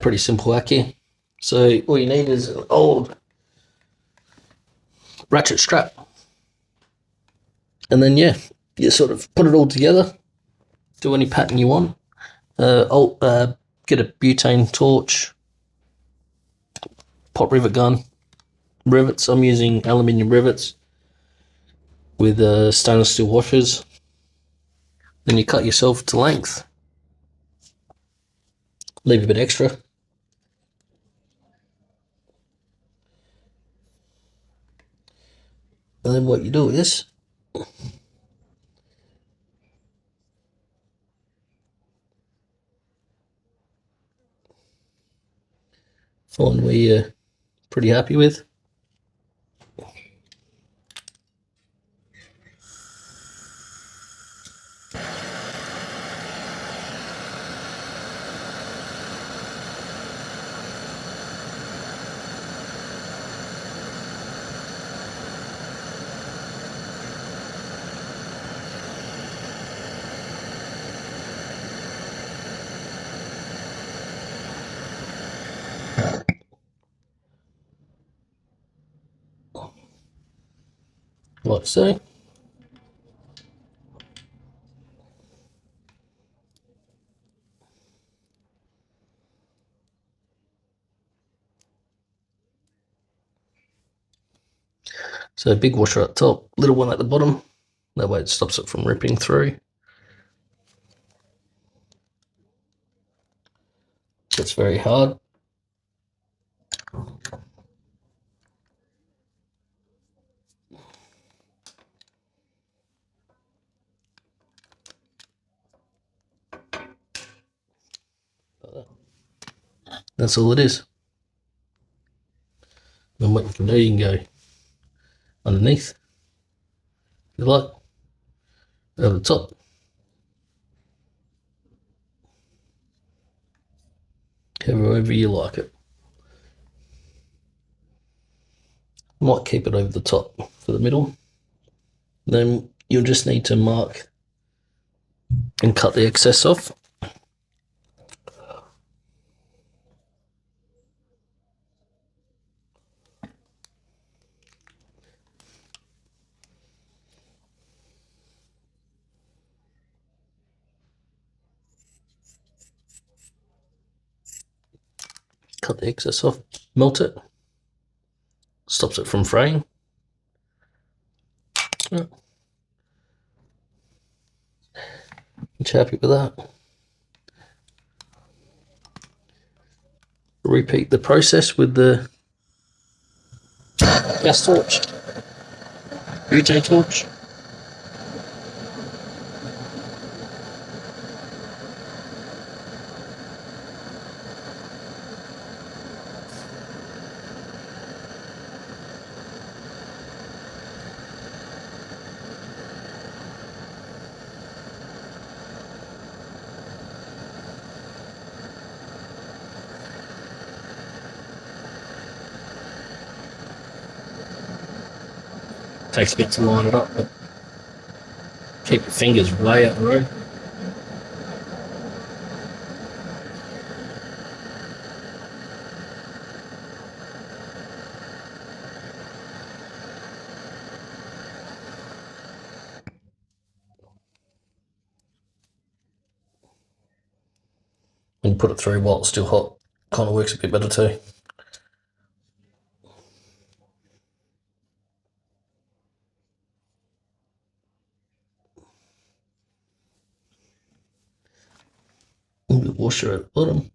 Pretty simple hack here. So all you need is an old ratchet strap, and then yeah, you sort of put it all together, do any pattern you want. Get a butane torch, pop rivet gun, rivets. I'm using aluminium rivets with stainless steel washers. Then you cut yourself to length, leave a bit extra. And then what you do is find where you're pretty happy with. Like so. So big washer at the top, little one at the bottom. That way it stops it from ripping through. It's very hard. That's all it is. Then what you can do, you can go underneath, if you like, over the top. However you like it. Might keep it over the top for the middle. Then you'll just need to mark and cut the excess off. Cut the excess off, melt it, stops it from fraying. Yeah. Happy with that. Repeat the process with the gas torch, butane torch. Takes a bit to line it up, but keep your fingers way out the road. And put it through while it's still hot. Kind of works a bit better too. A little washer at the bottom.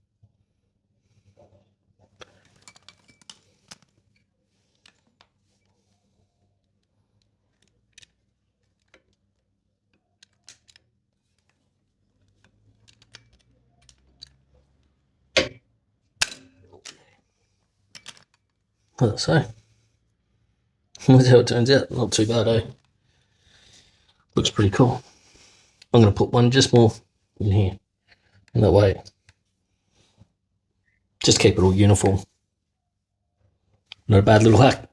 As I say, that's how it turns out. Not too bad, eh? Looks pretty cool. I'm going to put one just more in here. And that way, just keep it all uniform. Not a bad little hack.